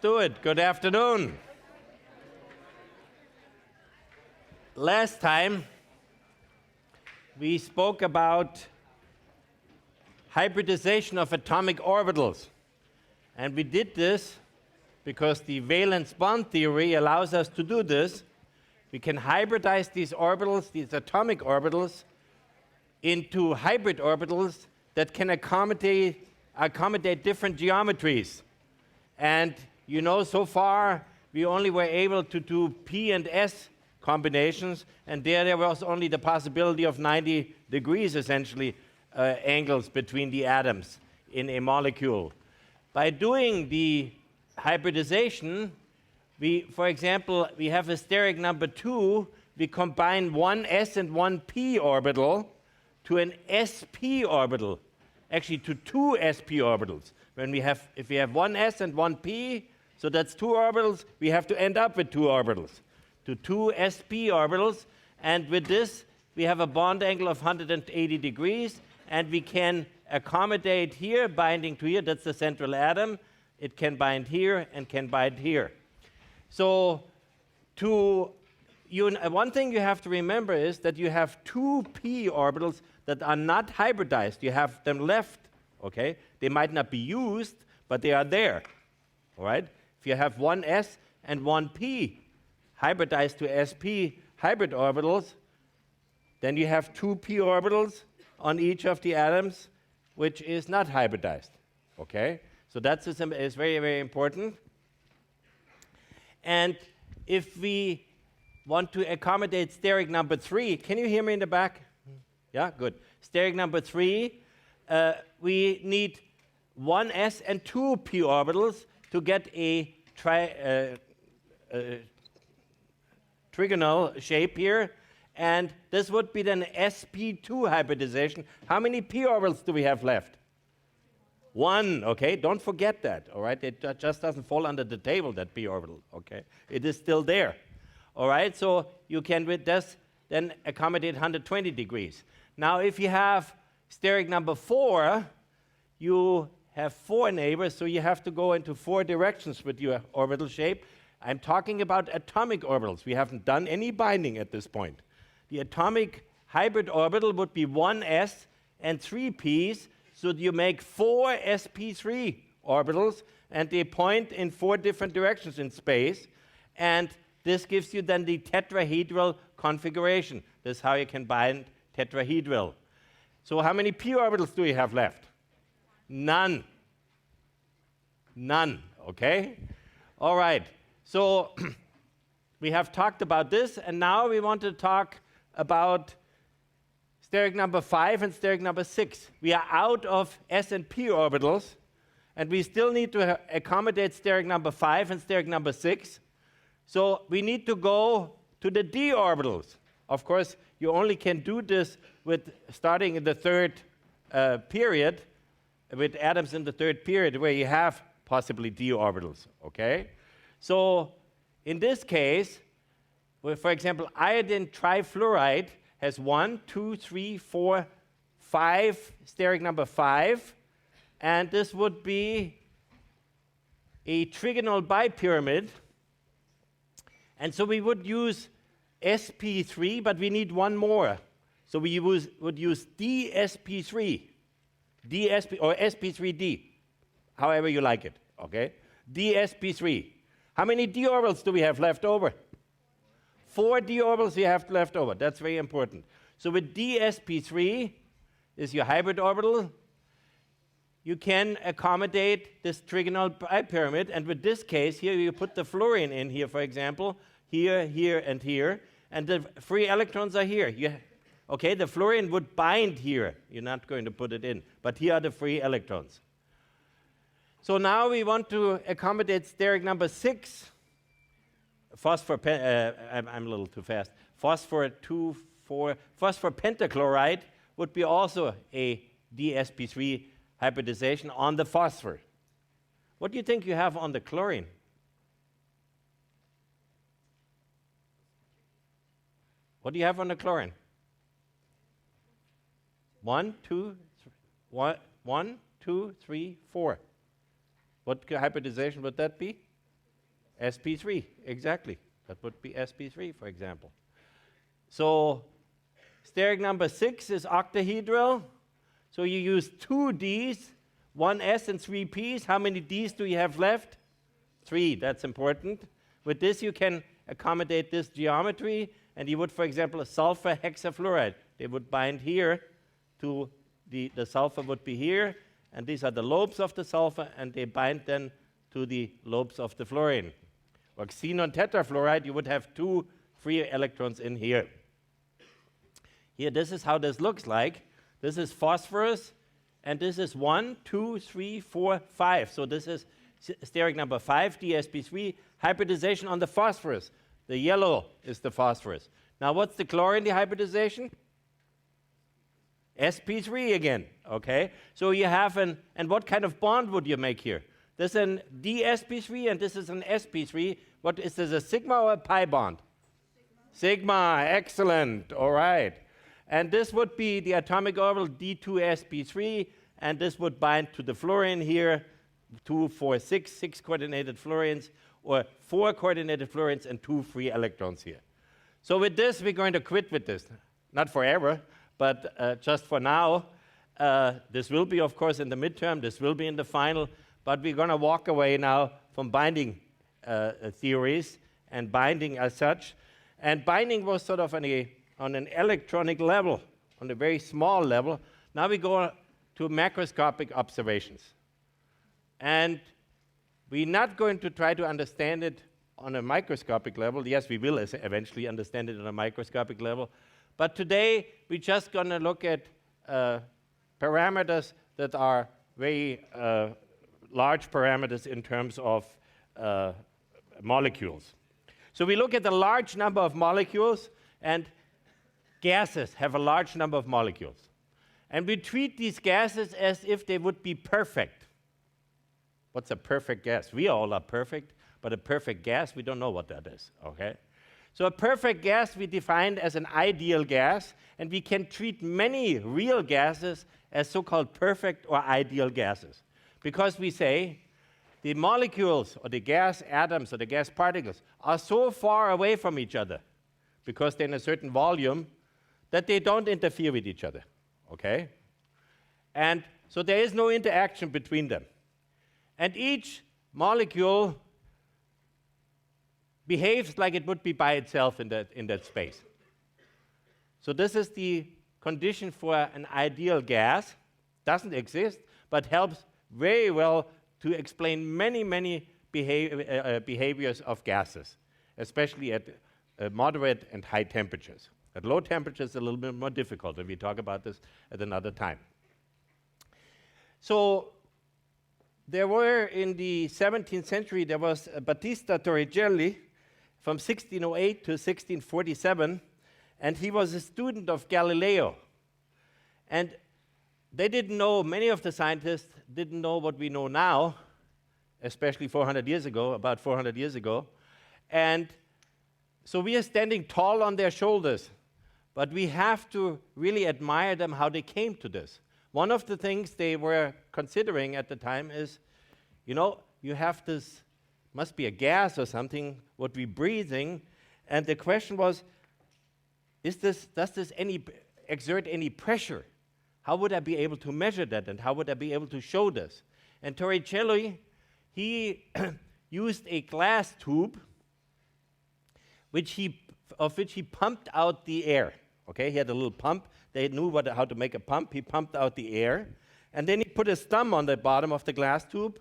do it. Good afternoon. Last time, we spoke about hybridization of atomic orbitals. And we did this because the valence bond theory allows us to do this. We can hybridize these orbitals, these atomic orbitals, into hybrid orbitals that can accommodate different geometries. And you know, so far, we only were able to do P and S combinations, and there was only the possibility of 90 degrees, essentially, angles between the atoms in a molecule. By doing the hybridization, for example, we have a steric number 2, we combine one s and one p orbital to an sp orbital, actually to two sp orbitals. If we have one s and one p, so that's two orbitals, we have to end up with two orbitals, to two sp orbitals, and with this, we have a bond angle of 180 degrees, and we can accommodate here, binding to here, that's the central atom, it can bind here and can bind here. So one thing you have to remember is that you have two p orbitals that are not hybridized. You have them left, okay? They might not be used, but they are there, all right? If you have one s and one p hybridized to sp hybrid orbitals, then you have two p orbitals on each of the atoms, which is not hybridized, okay? So that's is very, very important. And if we want to accommodate steric number 3, can you hear me in the back? Yeah, good. Steric number 3, we need one s and two p orbitals to get a trigonal shape here. And this would be then sp2 hybridization. How many p orbitals do we have left? One, okay? Don't forget that, all right? It just doesn't fall under the table, that p orbital, okay? It is still there, all right? So you can, with this, then accommodate 120 degrees. Now, if you have steric number 4, you have 4 neighbors, so you have to go into 4 directions with your orbital shape. I'm talking about atomic orbitals. We haven't done any binding at this point. The atomic hybrid orbital would be 1s and 3 p's, so you make 4 sp3 orbitals, and they point in 4 different directions in space, and this gives you then the tetrahedral configuration. This is how you can bind tetrahedral. So how many p orbitals do you have left? None. None, okay? All right, so we have talked about this, and now we want to talk about steric number 5 and steric number 6. We are out of s and p orbitals, and we still need to accommodate steric number 5 and steric number 6. So we need to go to the d orbitals. Of course, you only can do this with starting in the third period, with atoms in the third period, where you have possibly d orbitals, okay? So in this case, for example, iodine trifluoride has 1, 2, 3, 4, 5, steric number 5, and this would be a trigonal bipyramid. And so we would use sp3, but we need one more. So we would use dsp3, or sp3d, however you like it, okay? dsp3. How many d orbitals do we have left over? 4 d orbitals you have left over. That's very important. So with dsp3 is your hybrid orbital. You can accommodate this trigonal bipyramid, and with this case here, you put the fluorine in here, for example, here, here, and here, and the free electrons are here. Okay, the fluorine would bind here. You're not going to put it in, but here are the free electrons. So now we want to accommodate steric number 6. I'm a little too fast. Phosphor pentachloride would be also a dsp3 hybridization on the phosphor. What do you think you have on the chlorine? What do you have on the chlorine? 1, 2, 3, 4. What hybridization would that be? sp3, exactly. That would be sp3, for example. So steric number 6 is octahedral. So you use 2 Ds, 1 S and 3 Ps. How many Ds do you have left? 3, that's important. With this you can accommodate this geometry, and you would, for example, a sulfur hexafluoride. They would bind here to the sulfur would be here, and these are the lobes of the sulfur, and they bind then to the lobes of the fluorine. Or xenon tetrafluoride, you would have 2 free electrons in here. Here, this is how this looks like. This is phosphorus, and this is 1, 2, 3, 4, 5. So this is steric number 5, dsp3, hybridization on the phosphorus. The yellow is the phosphorus. Now, what's the chlorine dehybridization? sp3 again, okay? So you have and what kind of bond would you make here? This is an dsp3 and this is an sp3. What is this, a sigma or a pi bond? Sigma, excellent, all right. And this would be the atomic orbital d2sp3, and this would bind to the fluorine here, 2, 4, 6 coordinated fluorines, or 4 coordinated fluorines and 2 free electrons here. So with this, we're going to quit with this. Not forever, but just for now. This will be, of course, in the midterm. This will be in the final. But we're going to walk away now from binding theories and binding as such. And binding was sort of on an electronic level, on a very small level. Now we go to macroscopic observations. And we're not going to try to understand it on a microscopic level. Yes, we will eventually understand it on a microscopic level. But today, we're just going to look at parameters that are very large parameters in terms of molecules. So we look at the large number of molecules, and gases have a large number of molecules. And we treat these gases as if they would be perfect. What's a perfect gas? We all are perfect, but a perfect gas, we don't know what that is, okay? So a perfect gas we defined as an ideal gas, and we can treat many real gases as so-called perfect or ideal gases. Because we say the molecules or the gas atoms or the gas particles are so far away from each other because they're in a certain volume that they don't interfere with each other, okay? And so there is no interaction between them. And each molecule behaves like it would be by itself in that space. So this is the condition for an ideal gas. Doesn't exist, but helps very well to explain many behaviors of gases, especially at moderate and high temperatures. At low temperatures, it's a little bit more difficult, and we talk about this at another time. So there were, in the 17th century, there was Battista Torricelli from 1608 to 1647, and he was a student of Galileo. And they didn't know, many of the scientists didn't know what we know now, especially 400 years ago, about 400 years ago. And so we are standing tall on their shoulders, but we have to really admire them, how they came to this. One of the things they were considering at the time is, you know, you have this, must be a gas or something, what we're breathing, and the question was, does this exert any pressure? How would I be able to measure that, and how would I be able to show this? And Torricelli, he used a glass tube of which he pumped out the air. Okay, he had a little pump. They knew how to make a pump. He pumped out the air. And then he put his thumb on the bottom of the glass tube,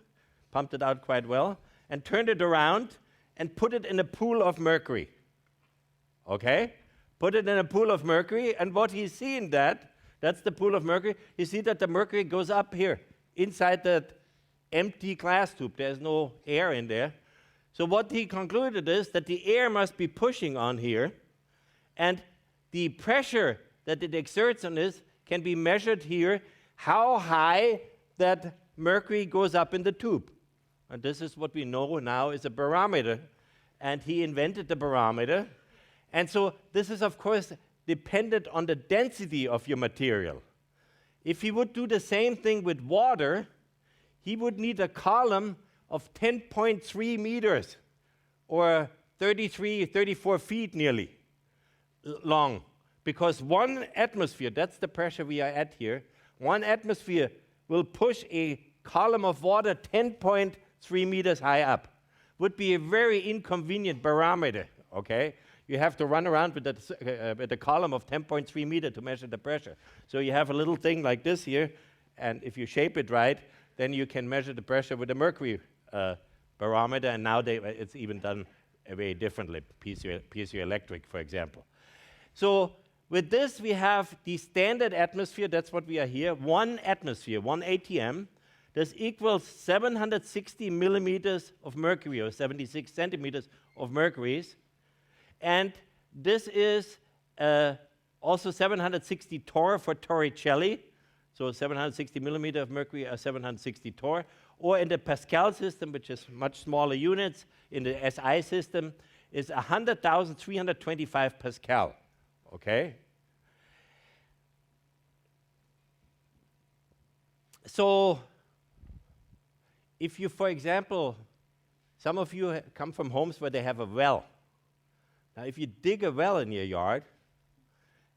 pumped it out quite well, and turned it around and put it in a pool of mercury. Okay? Put it in a pool of mercury, and what he's seeing that's the pool of mercury. You see that the mercury goes up here, inside that empty glass tube. There's no air in there. So what he concluded is that the air must be pushing on here, and the pressure that it exerts on this can be measured here, how high that mercury goes up in the tube. And this is what we know now is a barometer. And he invented the barometer. And so this is, of course, dependent on the density of your material. If he would do the same thing with water, he would need a column of 10.3 meters, or 33, 34 feet nearly long, because one atmosphere, that's the pressure we are at here, one atmosphere will push a column of water 10.3 meters high up. Would be a very inconvenient barometer, okay? You have to run around with a column of 10.3 meters to measure the pressure. So you have a little thing like this here, and if you shape it right, then you can measure the pressure with a mercury barometer, and now it's even done very differently, piezoelectric, for example. So with this, we have the standard atmosphere, that's what we are here, one atmosphere, 1 ATM. This equals 760 millimeters of mercury, or 76 centimeters of mercury. And this is also 760 torr for Torricelli, so 760 millimeter of mercury or 760 torr. Or in the Pascal system, which is much smaller units, in the SI system, is 100,325 Pascal, okay? So if you, for example, some of you come from homes where they have a well. Now, if you dig a well in your yard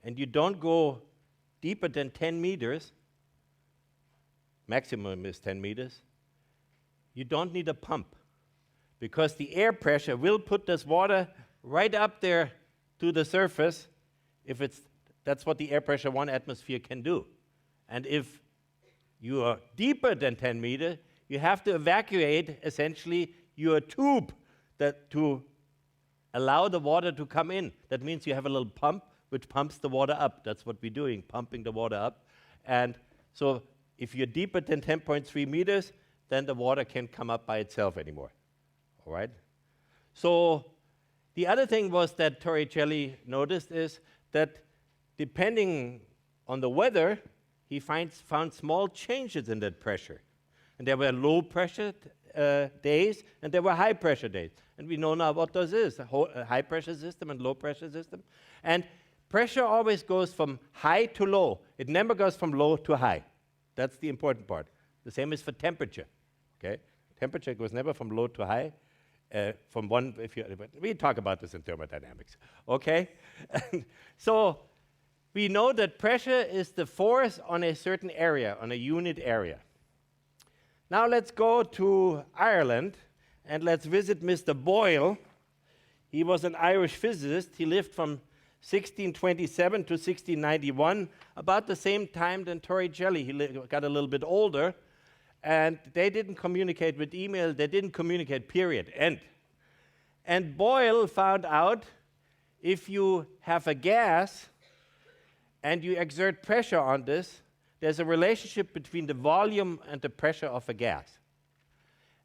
and you don't go deeper than 10 meters, maximum is 10 meters, you don't need a pump, because the air pressure will put this water right up there to the surface if that's what the air pressure 1 atmosphere can do. And if you are deeper than 10 meters, you have to evacuate essentially your tube to allow the water to come in. That means you have a little pump which pumps the water up. That's what we're doing, pumping the water up. And so if you're deeper than 10.3 meters, then the water can't come up by itself anymore. All right? So the other thing was that Torricelli noticed is that depending on the weather, he found small changes in that pressure. And there were low pressure days, and there were high pressure days. And we know now what those is, a high pressure system and low pressure system. And pressure always goes from high to low. It never goes from low to high. That's the important part. The same is for temperature, okay? Temperature goes never from low to high. We talk about this in thermodynamics, okay? So we know that pressure is the force on a certain area, on a unit area. Now let's go to Ireland and let's visit Mr. Boyle. He was an Irish physicist. He lived from 1627 to 1691, about the same time than Torricelli. He got a little bit older, and they didn't communicate with email. They didn't communicate, period, end. And Boyle found out if you have a gas and you exert pressure on this, there's a relationship between the volume and the pressure of a gas.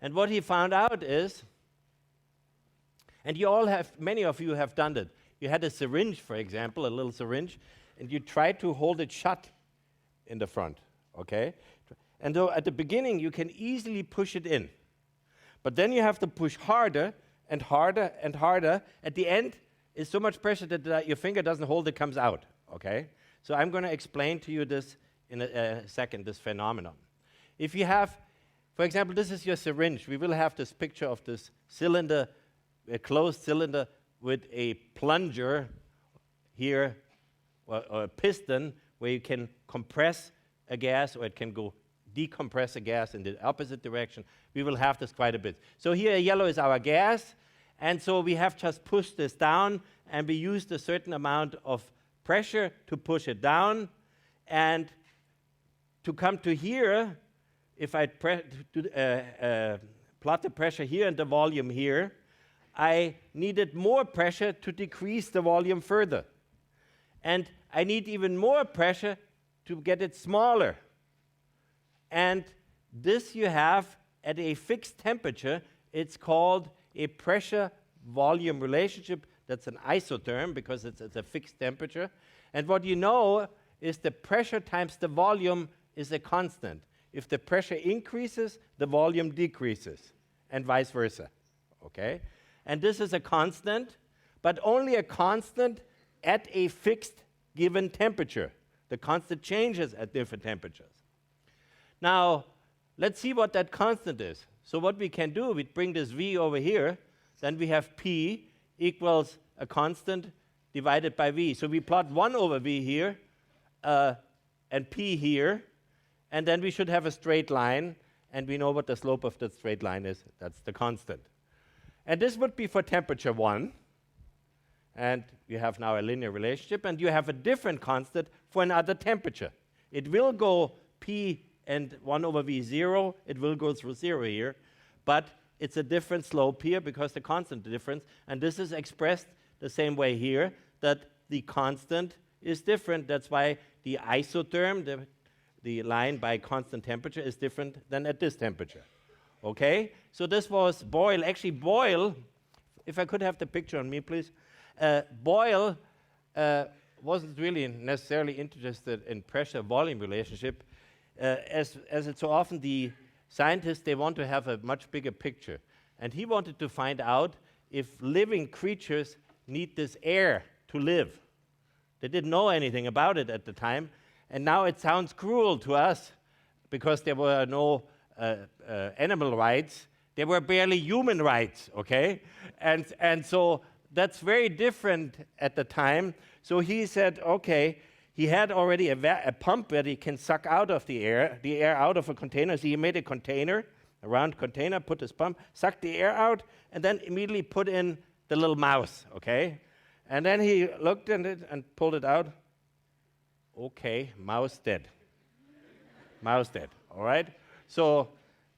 And what he found out is, and many of you have done it. You had a syringe, for example, a little syringe, and you tried to hold it shut in the front, okay? And though at the beginning, you can easily push it in. But then you have to push harder and harder and harder. At the end, it's so much pressure that your finger doesn't hold, it comes out, okay? So I'm going to explain to you this in a second, this phenomenon. If you have, for example, this is your syringe. We will have this picture of this cylinder, a closed cylinder with a plunger here, or a piston, where you can compress a gas, or it can go decompress a gas in the opposite direction. We will have this quite a bit. So here, yellow is our gas, and so we have just pushed this down, and we used a certain amount of pressure to push it down, and to come to here, if I plot the pressure here and the volume here, I needed more pressure to decrease the volume further. And I need even more pressure to get it smaller. And this you have at a fixed temperature. It's called a pressure-volume relationship. That's an isotherm because it's a fixed temperature. And what you know is the pressure times the volume is a constant. If the pressure increases, the volume decreases, and vice versa, okay? And this is a constant, but only a constant at a fixed given temperature. The constant changes at different temperatures. Now, let's see what that constant is. So what we can do, we bring this V over here, then we have P equals a constant divided by V. So we plot 1 over V here and P here, and then we should have a straight line, and we know what the slope of that straight line is. That's the constant. And this would be for temperature 1, and you have now a linear relationship, and you have a different constant for another temperature. It will go P and 1 over V 0, it will go through 0 here, but it's a different slope here because the constant difference, and this is expressed the same way here, that the constant is different. That's why the isotherm, the line by constant temperature, is different than at this temperature. Okay? So this was Boyle. Actually, Boyle, if I could have the picture on me, please. Boyle wasn't really necessarily interested in pressure-volume relationship. As it's so often, the scientists, they want to have a much bigger picture. And he wanted to find out if living creatures need this air to live. They didn't know anything about it at the time. And now it sounds cruel to us because there were no animal rights. There were barely human rights, okay? And so that's very different at the time. So he said, okay, he had already a pump that he can suck out of the air out of a container. So he made a container, a round container, put this pump, sucked the air out, and then immediately put in the little mouse, okay? And then he looked at it and pulled it out. Okay, mouse dead. Mouse dead, all right? So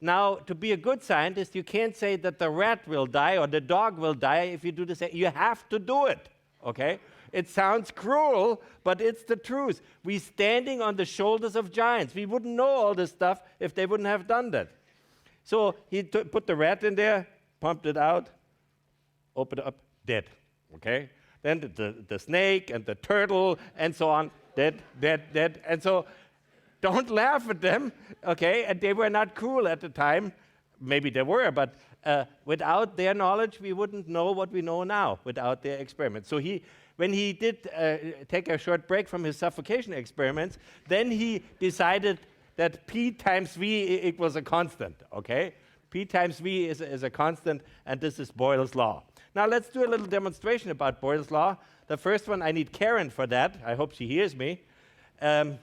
now, to be a good scientist, you can't say that the rat will die or the dog will die if you do the same. You have to do it, okay? It sounds cruel, but it's the truth. We're standing on the shoulders of giants. We wouldn't know all this stuff if they wouldn't have done that. So he put the rat in there, pumped it out, opened it up, dead, okay? Then the snake and the turtle and so on, dead, dead, dead. And so don't laugh at them, okay? And they were not cruel at the time. Maybe they were, but without their knowledge, we wouldn't know what we know now without their experiments. So when he did take a short break from his suffocation experiments, then he decided that P times V equals a constant, okay? P times V is a constant, and this is Boyle's law. Now let's do a little demonstration about Boyle's law. The first one, I need Karen for that. I hope she hears me. I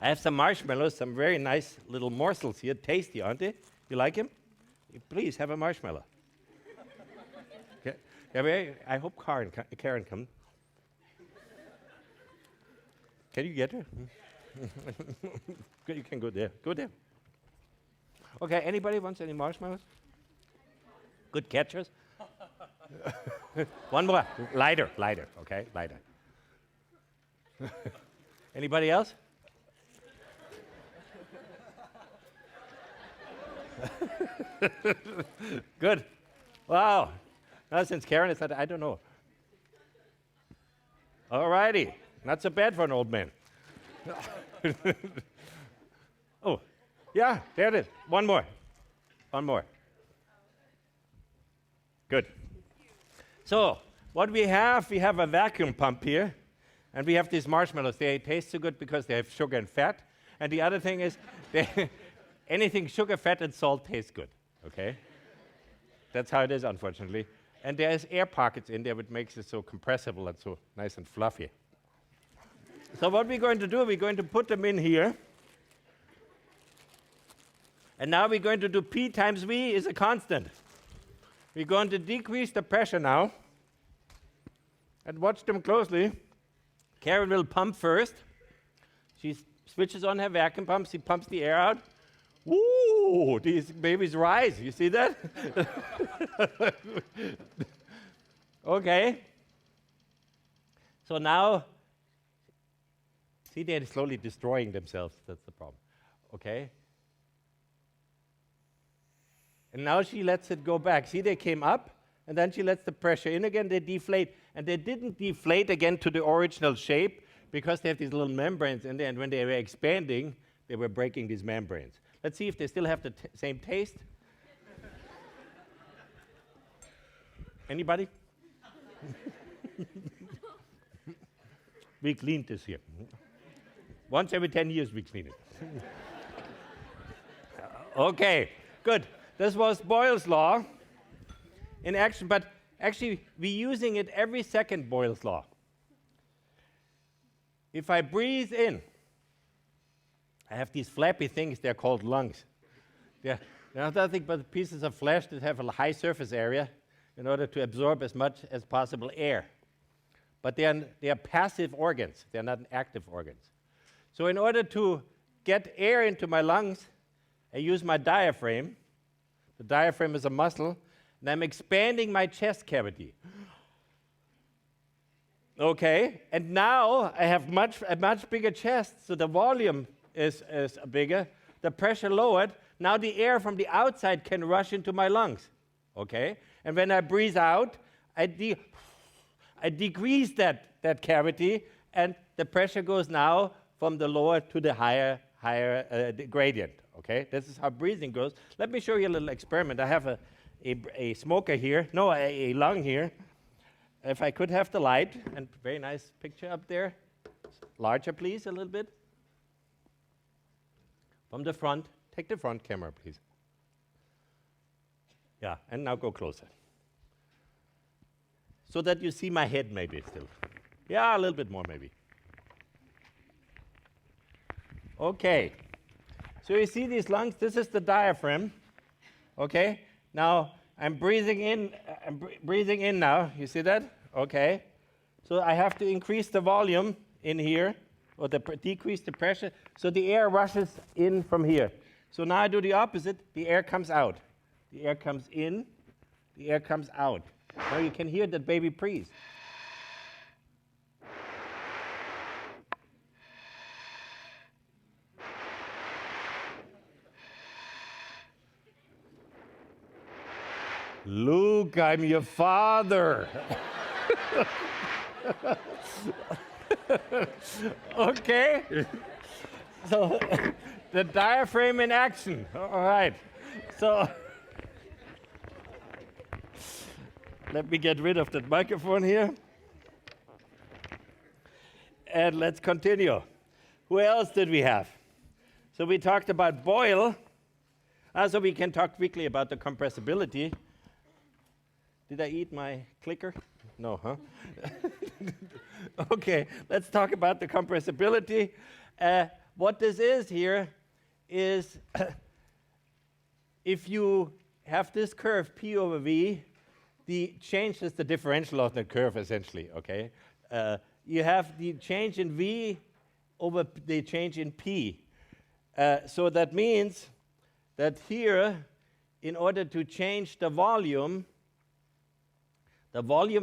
have some marshmallows, some very nice little morsels here. Tasty, aren't they? You like them? Please have a marshmallow. Okay. I hope Karen comes. Can you get her? You can go there. Go there. Okay, anybody wants any marshmallows? Good catchers? One more. Lighter, okay? Lighter. Anybody else? Good. Wow. Now, since Karen is not, I don't know. All righty. Not so bad for an old man. Oh, yeah, there it is. One more. Good. So, what we have a vacuum pump here, and we have these marshmallows. They taste so good because they have sugar and fat. And the other thing is, anything sugar, fat, and salt tastes good, okay? That's how it is, unfortunately. And there's air pockets in there, which makes it so compressible and so nice and fluffy. So what we're going to do, we're going to put them in here. And now we're going to do P times V is a constant. We're going to decrease the pressure now. And watch them closely. Karen will pump first. She switches on her vacuum pump. She pumps the air out. Ooh, these babies rise. You see that? Okay. So now, see, they're slowly destroying themselves. That's the problem. Okay. And now she lets it go back. See, they came up, and then she lets the pressure in again. They deflate. And they didn't deflate again to the original shape because they have these little membranes in there. And when they were expanding, they were breaking these membranes. Let's see if they still have the same taste. Anybody? We cleaned this here. Once every 10 years we clean it. Okay, good. This was Boyle's law. in action, but actually we're using it every second, Boyle's law. If I breathe in, I have these flappy things, they're called lungs. They're nothing but pieces of flesh that have a high surface area in order to absorb as much as possible air. But they are passive organs, they're not active organs. So in order to get air into my lungs, I use my diaphragm. The diaphragm is a muscle, and I'm expanding my chest cavity. Okay, and now I have a much bigger chest, so the volume is bigger, the pressure lowered. Now the air from the outside can rush into my lungs. Okay, and when I breathe out, I decrease that cavity, and the pressure goes now from the lower to the higher the gradient. Okay, this is how breathing goes. Let me show you a little experiment. I have a smoker here, no, a lung here. If I could have the light, and very nice picture up there. Larger, please, a little bit. From the front, take the front camera, please. Yeah, and now go closer. So that you see my head maybe still. Yeah, a little bit more maybe. Okay, so you see these lungs, this is the diaphragm, okay? Now, I'm breathing in now, you see that? Okay, so I have to increase the volume in here, or decrease the pressure, so the air rushes in from here. So now I do the opposite, the air comes out. The air comes in, the air comes out. Now you can hear that baby breathe. Luke, I'm your father. Okay. So the diaphragm in action. All right. So let me get rid of that microphone here. And let's continue. Who else did we have? So we talked about Boyle. So we can talk quickly about the compressibility. Did I eat my clicker? No, huh? Okay, let's talk about the compressibility. What this is here is if you have this curve P over V, the change is the differential of the curve essentially, okay? You have the change in V over the change in P. So that means that here, in order to change the volume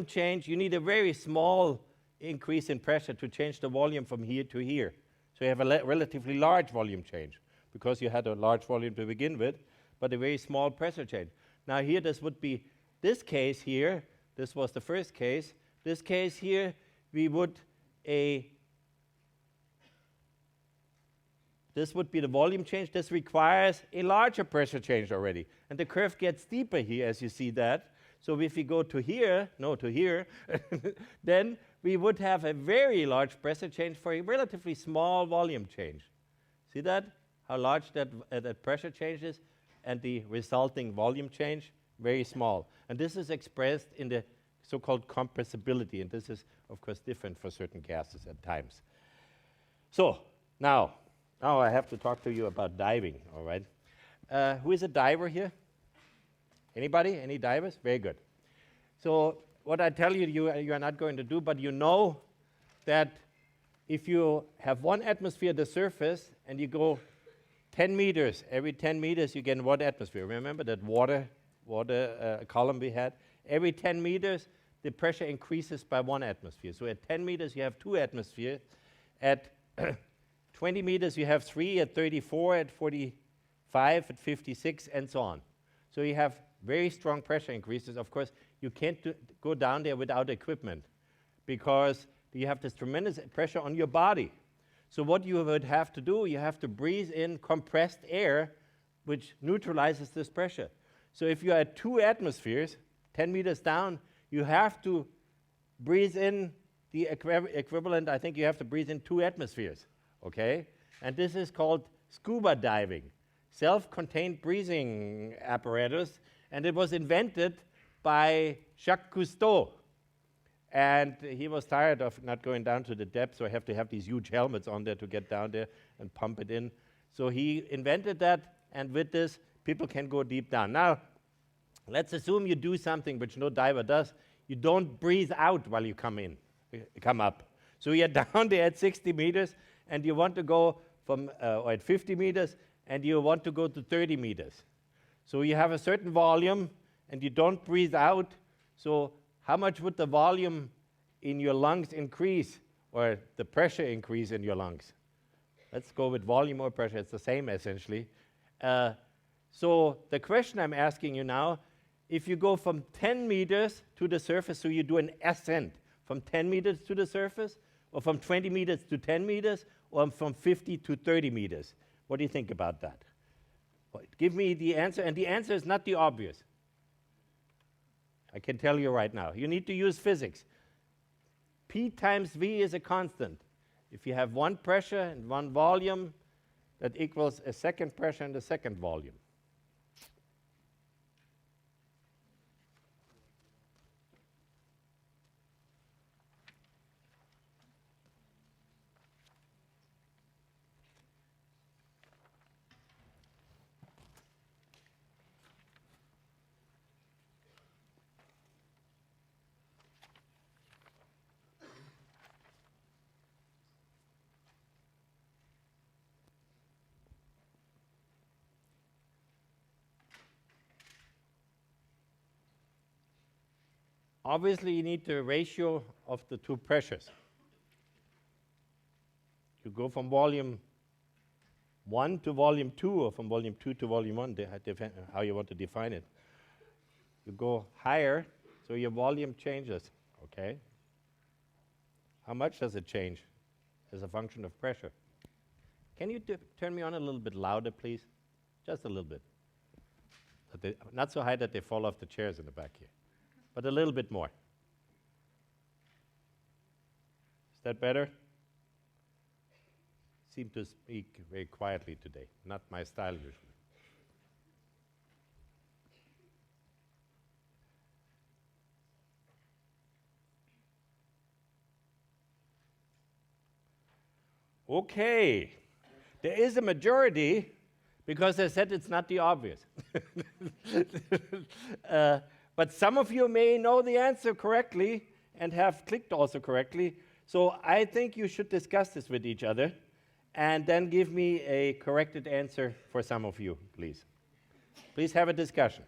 change, you need a very small increase in pressure to change the volume from here to here. So you have a relatively large volume change because you had a large volume to begin with, but a very small pressure change. Now here, this would be this case here. This was the first case. This case here, this would be the volume change. This requires a larger pressure change already. And the curve gets steeper here, as you see that. So if we go to here, then we would have a very large pressure change for a relatively small volume change. See that? How large that pressure change is, and the resulting volume change, very small. And this is expressed in the so-called compressibility, and this is, of course, different for certain gases at times. So now I have to talk to you about diving, all right? Who is a diver here? Anybody? Any divers? Very good. So what I tell you, you are not going to do, but you know that if you have 1 atmosphere at the surface and you go 10 meters, every 10 meters you get 1 atmosphere. Remember that water column we had? Every 10 meters, the pressure increases by 1 atmosphere. So at 10 meters, you have 2 atmospheres. At 20 meters, you have 3, at 34, at 45, at 56, and so on. So you have very strong pressure increases. Of course, you can't go down there without equipment because you have this tremendous pressure on your body. So what you would have to do, you have to breathe in compressed air, which neutralizes this pressure. So if you're at 2 atmospheres, 10 meters down, you have to breathe in the equivalent, I think you have to breathe in 2 atmospheres, okay? And this is called scuba diving, self-contained breathing apparatus, and it was invented by Jacques Cousteau. And he was tired of not going down to the depth, so I have to have these huge helmets on there to get down there and pump it in. So he invented that, and with this, people can go deep down. Now, let's assume you do something which no diver does. You don't breathe out while you come up. So you're down there at 60 meters, and you want to go or at 50 meters, and you want to go to 30 meters. So you have a certain volume, and you don't breathe out. So how much would the volume in your lungs increase, or the pressure increase in your lungs? Let's go with volume or pressure. It's the same, essentially. So the question I'm asking you now, if you go from 10 meters to the surface, so you do an ascent from 10 meters to the surface, or from 20 meters to 10 meters, or from 50 to 30 meters, what do you think about that? Well, give me the answer, and the answer is not the obvious. I can tell you right now. You need to use physics. P times V is a constant. If you have one pressure and one volume, that equals a second pressure and a second volume. Obviously, you need the ratio of the two pressures. You go from volume 1 to volume 2, or from volume 2 to volume 1, how you want to define it. You go higher, so your volume changes, okay? How much does it change as a function of pressure? Can you turn me on a little bit louder, please? Just a little bit. Not so high that they fall off the chairs in the back here, but a little bit more. Is that better? Seem to speak very quietly today, not my style usually. Okay, there is a majority because I said it's not the obvious. But some of you may know the answer correctly and have clicked also correctly. So I think you should discuss this with each other and then give me a corrected answer for some of you, please. Please have a discussion.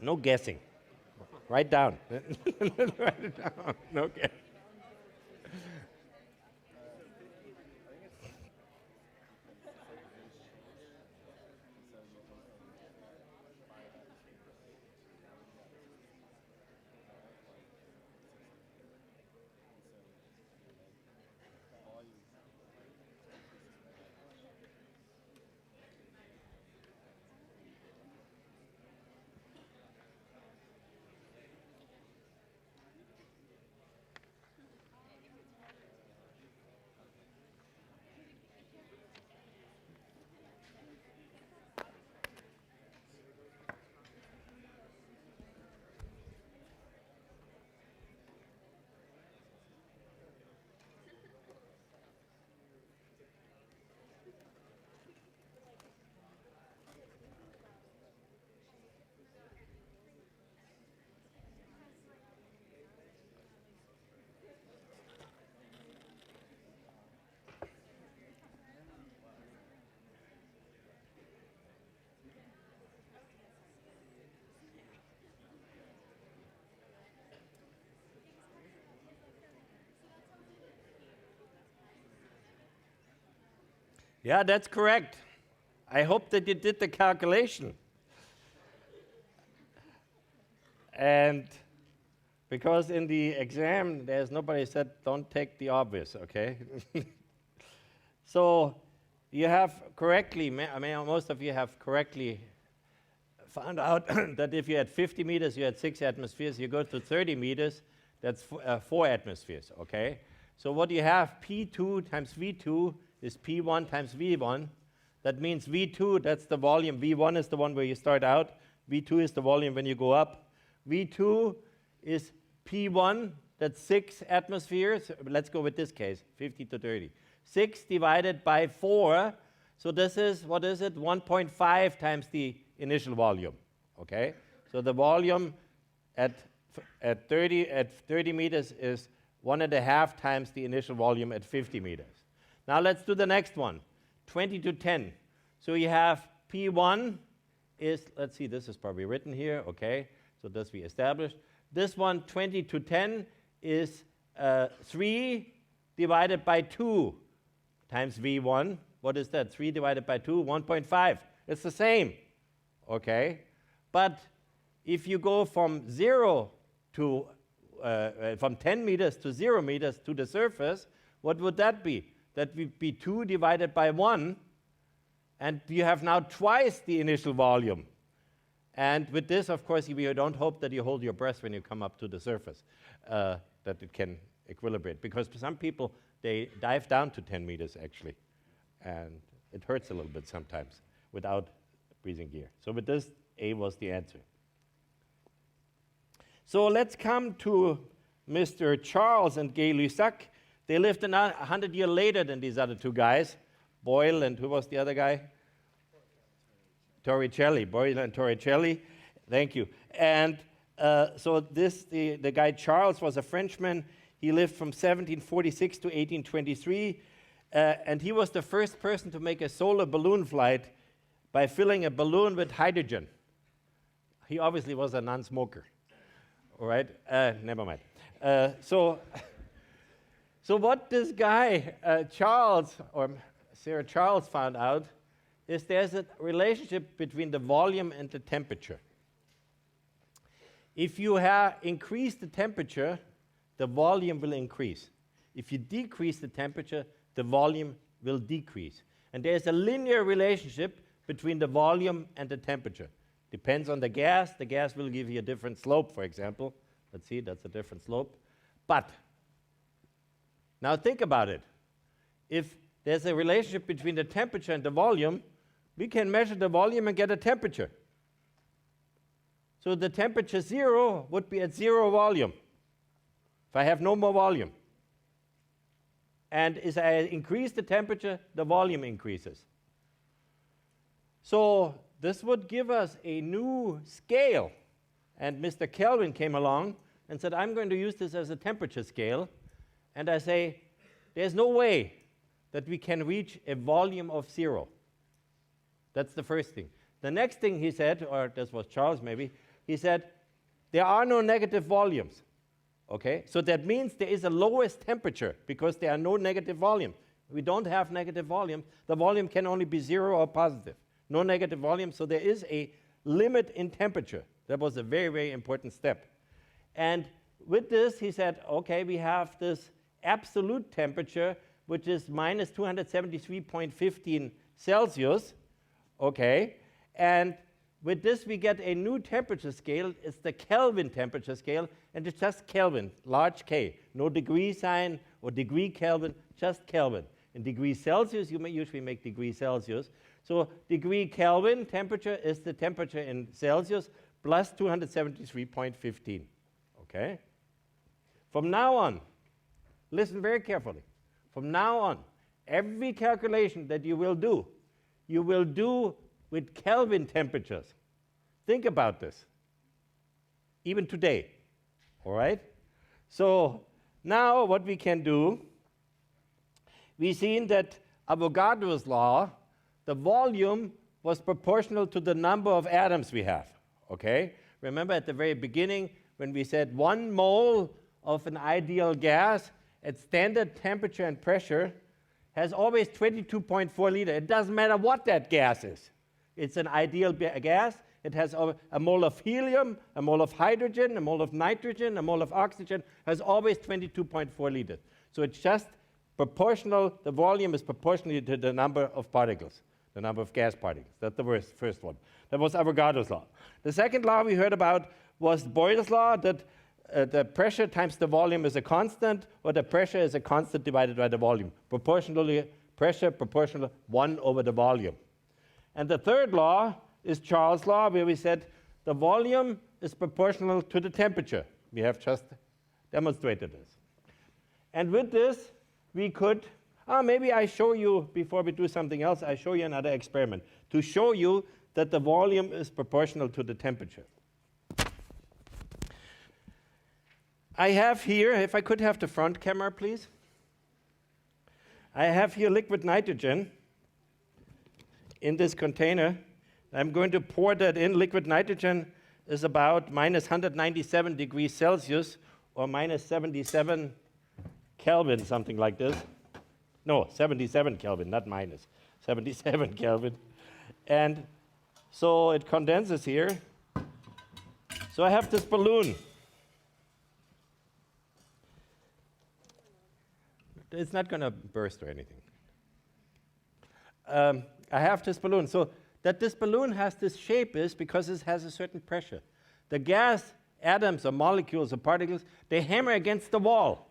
No guessing. Write down. Write it down. No guessing. Yeah, that's correct. I hope that you did the calculation. And because in the exam, there's nobody said, don't take the obvious, okay? So you have correctly, most of you have correctly found out that if you had 50 meters, you had 6 atmospheres. You go to 30 meters, that's 4 atmospheres, okay? So what you have, P2 times V2 is P1 times V1. That means V2, that's the volume. V1 is the one where you start out. V2 is the volume when you go up. V2 is P1, that's 6 atmospheres. Let's go with this case, 50 to 30. 6 divided by 4, so this is, what is it? 1.5 times the initial volume, okay? So the volume at 30 meters is 1.5 times the initial volume at 50 meters. Now let's do the next one, 20 to 10. So you have P1 is, let's see, this is probably written here, okay? So this we established. This one, 20 to 10, is 3 divided by 2 times V1. What is that? 3 divided by 2, 1.5. It's the same, okay? But if you go from 0 to, from 10 meters to 0 meters to the surface, what would that be? That would be 2 divided by 1, and you have now twice the initial volume. And with this, of course, we don't hope that you hold your breath when you come up to the surface, that it can equilibrate. Because for some people, they dive down to 10 meters, actually. And it hurts a little bit sometimes without breathing gear. So with this, A was the answer. So let's come to Mr. Charles and Gay-Lussac. They lived 100 years later than these other two guys, Boyle and who was the other guy? Torricelli, Boyle and Torricelli. Thank you. And so the guy Charles was a Frenchman. He lived from 1746 to 1823. And he was the first person to make a solar balloon flight by filling a balloon with hydrogen. He obviously was a non-smoker. All right? Never mind. So what this guy, Charles, or Sir Charles found out is there's a relationship between the volume and the temperature. If you increase the temperature, the volume will increase. If you decrease the temperature, the volume will decrease. And there's a linear relationship between the volume and the temperature. Depends on the gas. The gas will give you a different slope, for example. Let's see, that's a different slope. But now think about it. If there's a relationship between the temperature and the volume, we can measure the volume and get a temperature. So the temperature 0 would be at 0 volume if I have no more volume. And as I increase the temperature, the volume increases. So this would give us a new scale. And Mr. Kelvin came along and said, I'm going to use this as a temperature scale. And I say, there's no way that we can reach a volume of 0. That's the first thing. The next thing he said, or this was Charles maybe, he said, there are no negative volumes. Okay? So that means there is a lowest temperature because there are no negative volumes. We don't have negative volume. The volume can only be 0 or positive. No negative volume, so there is a limit in temperature. That was a very, very important step. And with this, he said, okay, we have this absolute temperature, which is minus 273.15 Celsius. Okay, and with this we get a new temperature scale. It's the Kelvin temperature scale, and it's just Kelvin, large K. No degree sign or degree Kelvin, just Kelvin. In degrees Celsius, you may usually make degrees Celsius. So degree Kelvin temperature is the temperature in Celsius plus 273.15. Okay? From now on, listen very carefully. From now on, every calculation that you will do with Kelvin temperatures. Think about this, even today, all right? So now what we can do, we've seen that Avogadro's law, the volume was proportional to the number of atoms we have, okay? Remember at the very beginning when we said 1 mole of an ideal gas at standard temperature and pressure has always 22.4 liters. It doesn't matter what that gas is. It's an ideal gas. It has a mole of helium, a mole of hydrogen, a mole of nitrogen, a mole of oxygen, has always 22.4 liters. So it's just proportional, the volume is proportional to the number of particles, the number of gas particles. That's the first one. That was Avogadro's law. The second law we heard about was Boyle's law, that the pressure times the volume is a constant, or the pressure is a constant divided by the volume. Proportionally, pressure proportional 1 over the volume. And the third law is Charles' law, where we said the volume is proportional to the temperature. We have just demonstrated this. And with this, we could, maybe I show you, before we do something else, I show you another experiment to show you that the volume is proportional to the temperature. I have here, if I could have the front camera, please. I have here liquid nitrogen in this container. I'm going to pour that in. Liquid nitrogen is about minus 197 degrees Celsius or minus 77 Kelvin, something like this. No, 77 Kelvin, not minus. 77 Kelvin. And so it condenses here. So I have this balloon. It's not going to burst or anything. I have this balloon. So that this balloon has this shape is because it has a certain pressure. The gas atoms or molecules or particles, they hammer against the wall.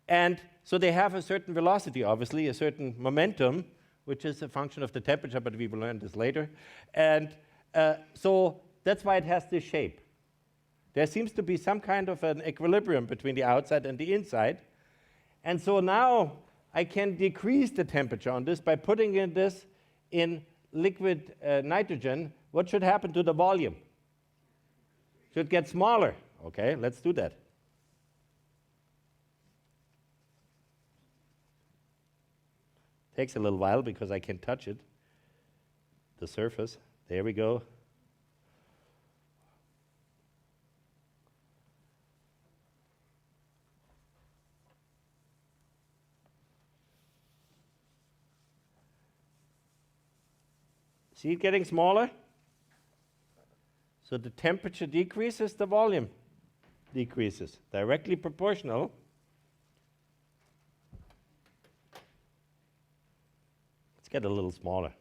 And so they have a certain velocity, obviously, a certain momentum, which is a function of the temperature, but we will learn this later. And so that's why it has this shape. There seems to be some kind of an equilibrium between the outside and the inside. And so now I can decrease the temperature on this by putting in this in liquid nitrogen. What should happen to the volume? Should get smaller. Okay, let's do that. Takes a little while because I can touch it, the surface. There we go. See it getting smaller? So the temperature decreases, the volume decreases, directly proportional. Let's get a little smaller.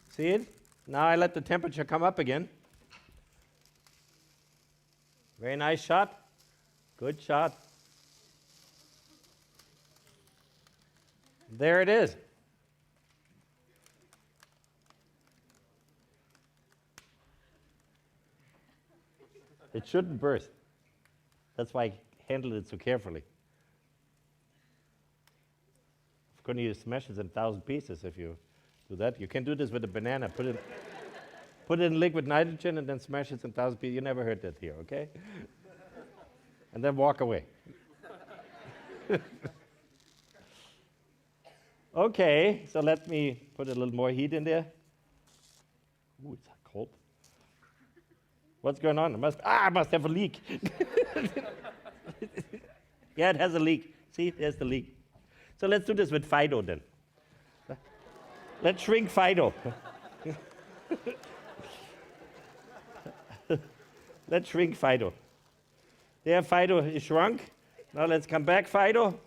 See it? Now I let the temperature come up again. Very nice shot. Good shot. There it is. It shouldn't burst. That's why I handled it so carefully. Of course, you smash it in 1,000 pieces if you do that. You can do this with a banana. Put it in liquid nitrogen and then smash it in 1,000 pieces. You never heard that here, okay? And then walk away. Okay, so let me put a little more heat in there. Ooh, it's cold. What's going on? I must have a leak. Yeah, it has a leak. See, there's the leak. So let's do this with Fido then. Let's shrink Fido. Let's shrink Fido. There, Fido is shrunk. Now let's come back, Fido.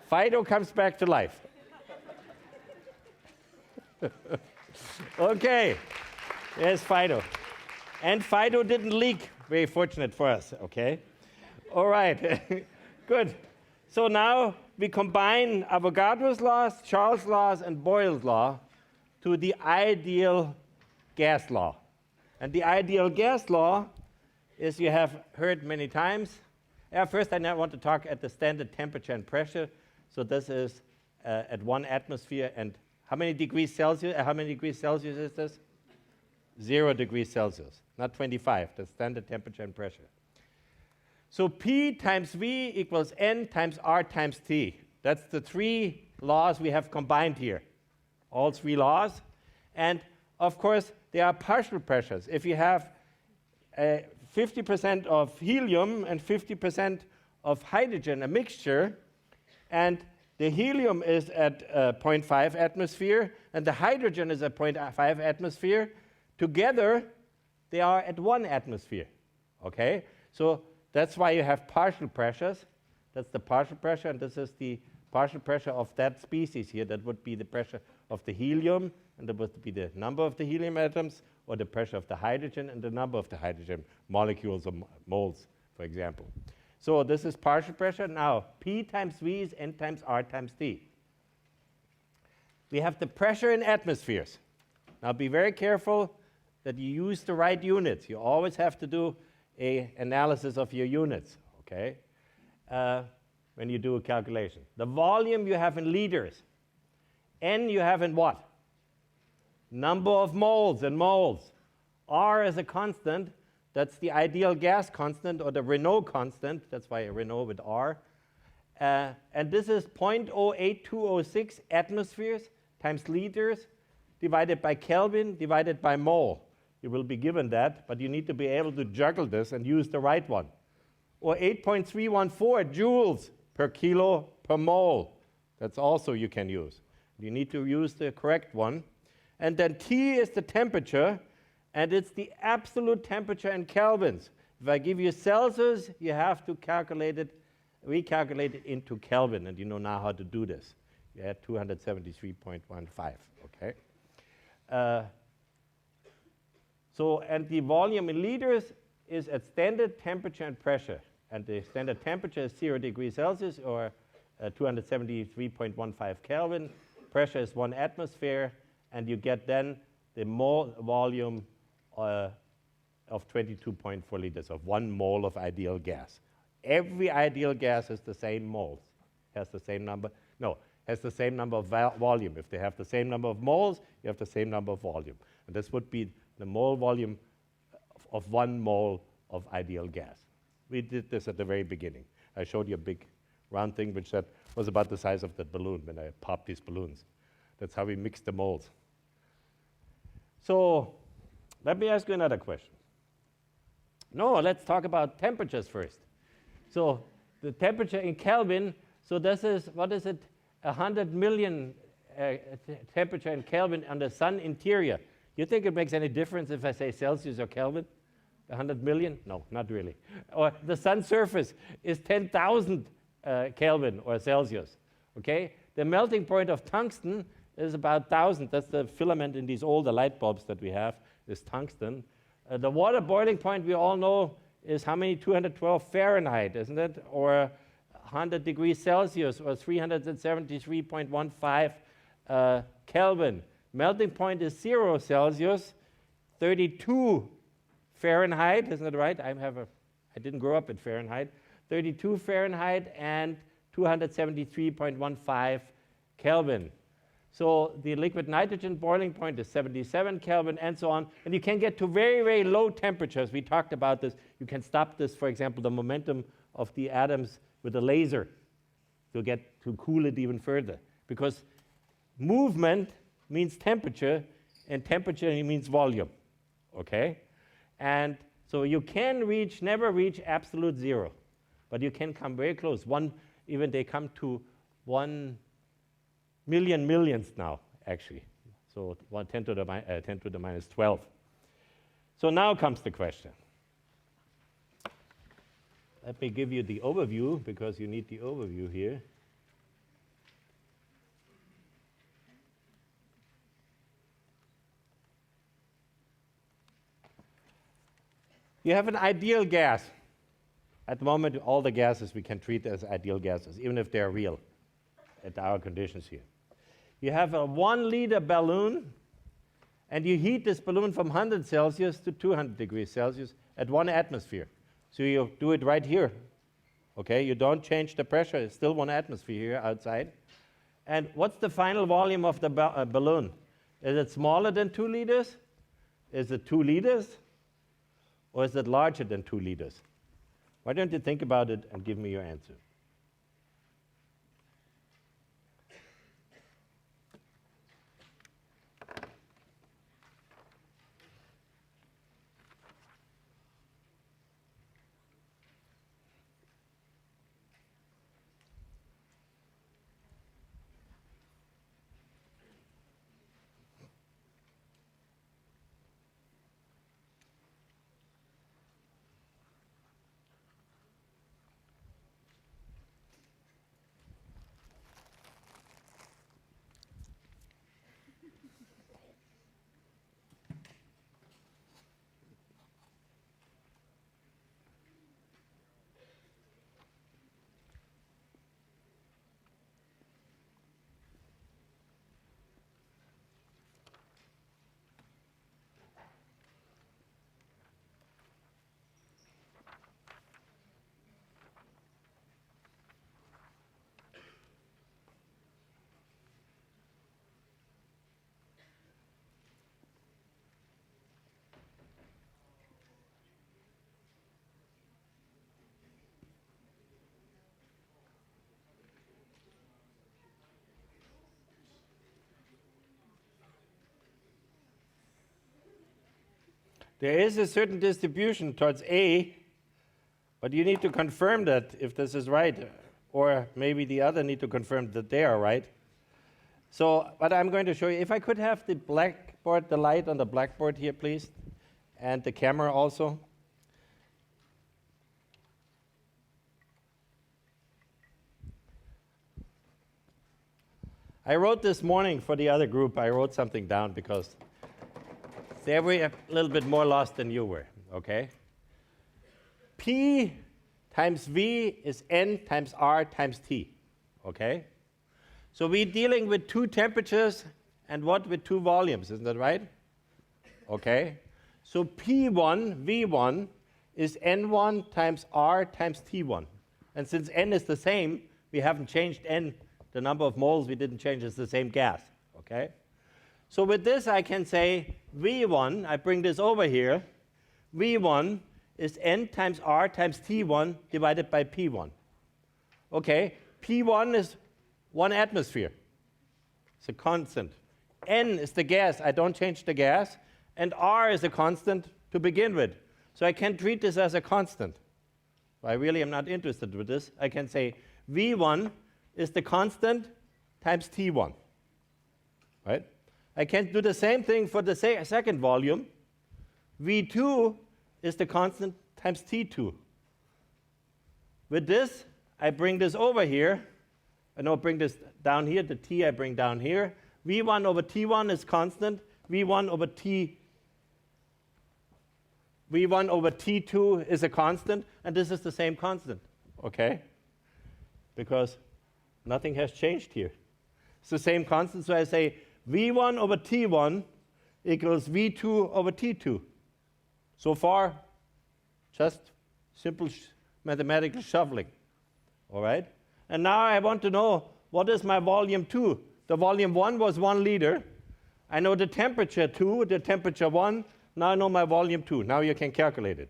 Fido comes back to life. Okay, there's Fido. And Fido didn't leak. Very fortunate for us, okay? All right, good. So now we combine Avogadro's laws, Charles' laws, and Boyle's law to the ideal gas law. And the ideal gas law is, you have heard many times. First, I now want to talk at the standard temperature and pressure. So this is at 1 atmosphere, and how many degrees Celsius? How many degrees Celsius is this? 0 degrees Celsius, not 25. That's standard temperature and pressure. So P times V equals N times R times T. That's the 3 laws we have combined here. All 3 laws. And of course, there are partial pressures. If you have 50% of helium and 50% of hydrogen, a mixture, and the helium is at 0.5 atmosphere, and the hydrogen is at 0.5 atmosphere, together they are at 1 atmosphere. Okay? So that's why you have partial pressures. That's the partial pressure, and this is the partial pressure of that species here. That would be the pressure of the helium, and that would be the number of the helium atoms, or the pressure of the hydrogen and the number of the hydrogen molecules or moles, for example. So this is partial pressure. Now, P times V is N times R times T. We have the pressure in atmospheres. Now, be very careful that you use the right units. You always have to do an analysis of your units, okay, when you do a calculation. The volume you have in liters. N you have in what? Number of moles in moles. R is a constant. That's the ideal gas constant, or the Renault constant. That's why Renault with R. And this is 0.08206 atmospheres times liters divided by Kelvin divided by mole. You will be given that, but you need to be able to juggle this and use the right one. Or 8.314 joules per kilo per mole. That's also you can use. You need to use the correct one. And then T is the temperature, and it's the absolute temperature in kelvins. If I give you Celsius, you have to calculate it, recalculate it into Kelvin, and you know now how to do this. You add 273.15, okay? And the volume in liters is at standard temperature and pressure. And the standard temperature is 0 degrees Celsius, or 273.15 Kelvin. Pressure is 1 atmosphere, and you get then the mole volume of 22.4 liters, of 1 mole of ideal gas. Every ideal gas has the same moles, has the same number. No, has the same number of volume. If they have the same number of moles, you have the same number of volume. And this would be the mole volume of 1 mole of ideal gas. We did this at the very beginning. I showed you a big round thing which was about the size of that balloon when I popped these balloons. That's how we mixed the moles. So let me ask you another question. No, let's talk about temperatures first. So the temperature in Kelvin, so this is, what is it, 100 million temperature in Kelvin on the sun interior. You think it makes any difference if I say Celsius or Kelvin? 100 million? No, not really. Or the sun surface is 10,000 Kelvin or Celsius, okay? The melting point of tungsten is about 1,000. That's the filament in these older light bulbs that we have, is tungsten. The water boiling point, we all know, is how many? 212 Fahrenheit, isn't it? Or 100 degrees Celsius, or 373.15 Kelvin. Melting point is 0 Celsius, 32 Fahrenheit, isn't it right? I didn't grow up in Fahrenheit. 32 Fahrenheit and 273.15 Kelvin. So the liquid nitrogen boiling point is 77 Kelvin, and so on. And you can get to very, very low temperatures. We talked about this. You can stop this, for example, the momentum of the atoms with a laser to cool it even further. Because movement means temperature, and temperature means volume, okay? And so you can never reach absolute 0, but you can come very close. Even they come to 1 million millions now, actually. So 10 to the minus 12. So now comes the question. Let me give you the overview, because you need the overview here. You have an ideal gas. At the moment, all the gases we can treat as ideal gases, even if they're real at our conditions here. You have a 1 liter balloon, and you heat this balloon from 100 Celsius to 200 degrees Celsius at 1 atmosphere. So you do it right here, okay? You don't change the pressure. It's still 1 atmosphere here outside. And what's the final volume of the balloon? Is it smaller than 2 liters? Is it 2 liters? Or is it larger than 2 liters? Why don't you think about it and give me your answer? There is a certain distribution towards A, but you need to confirm that if this is right, or maybe the other need to confirm that they are right. So, but I'm going to show you, if I could have the blackboard, the light on the blackboard here, please, and the camera also. I wrote this morning for the other group, I wrote something down because they were a little bit more lost than you were, okay? P times V is N times R times T, okay? So we're dealing with two temperatures and what with two volumes, isn't that right? Okay. So P1, V1 is N1 times R times T1. And since N is the same, we haven't changed N, the number of moles we didn't change, it's the same gas, okay? So with this I can say V1, I bring this over here, V1 is N times R times T1 divided by P1. Okay, P1 is 1 atmosphere. It's a constant. N is the gas. I don't change the gas. And R is a constant to begin with. So I can treat this as a constant. I really am not interested with this. I can say V1 is the constant times T1. Right? I can do the same thing for the second volume. V2 is the constant times T2. With this, I bring this over here. I know bring this down here. The T I bring down here. V1 over T1 is constant. V1 over T2 is a constant, and this is the same constant, okay? Because nothing has changed here. It's the same constant, so I say V1 over T1 equals V2 over T2. So far, just simple mathematical shuffling, all right? And now I want to know, what is my volume 2? The volume 1 was 1 liter. I know the temperature 2, the temperature 1. Now I know my volume 2. Now you can calculate it.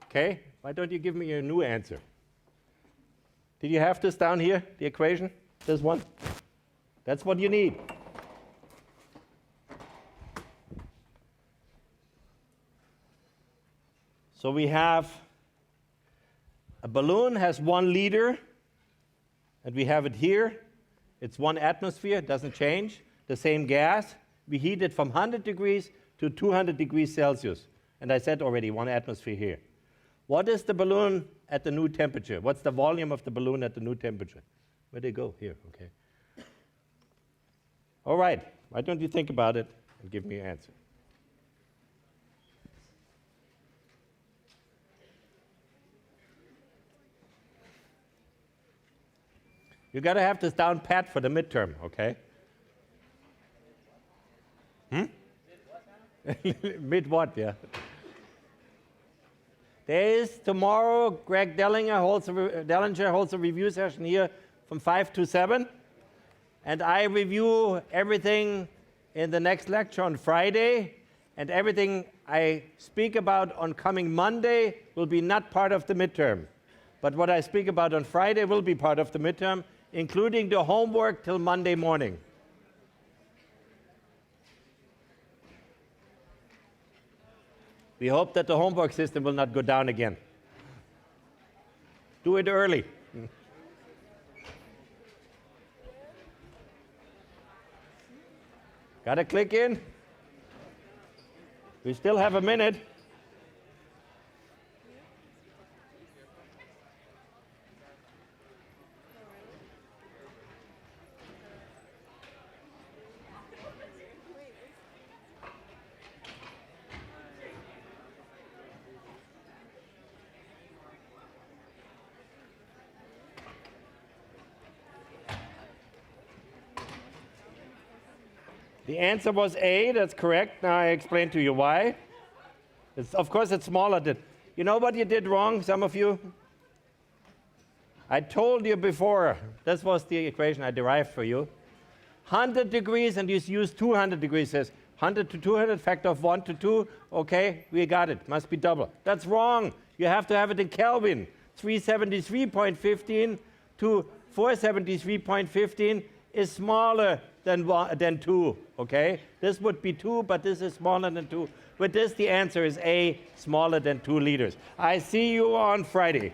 Okay? Why don't you give me a new answer? Did you have this down here, the equation? This one? That's what you need. So we have a balloon has 1 liter, and we have it here. It's 1 atmosphere, it doesn't change. The same gas. We heat it from 100 degrees to 200 degrees Celsius. And I said already 1 atmosphere here. What is the balloon at the new temperature? What's the volume of the balloon at the new temperature? Where'd they go? Here, okay. All right, why don't you think about it and give me an answer? You got to have this down pat for the midterm, okay? Mid what, yeah. There is tomorrow, Greg Dellinger holds a review session here from 5 to 7. And I review everything in the next lecture on Friday. And everything I speak about on coming Monday will be not part of the midterm. But what I speak about on Friday will be part of the midterm, including the homework till Monday morning. We hope that the homework system will not go down again. Do it early. Got to click in? We still have a minute. The answer was A, that's correct. Now I explain to you why. Of course, it's smaller. You know what you did wrong, some of you? I told you before, this was the equation I derived for you. 100 degrees, and you use 200 degrees. Says 100 to 200, factor of 1 to 2. Okay, we got it. Must be double. That's wrong. You have to have it in Kelvin. 373.15 to 473.15 is smaller than 2, okay? This would be 2, but this is smaller than 2. With this, the answer is A, smaller than 2 liters. I see you on Friday.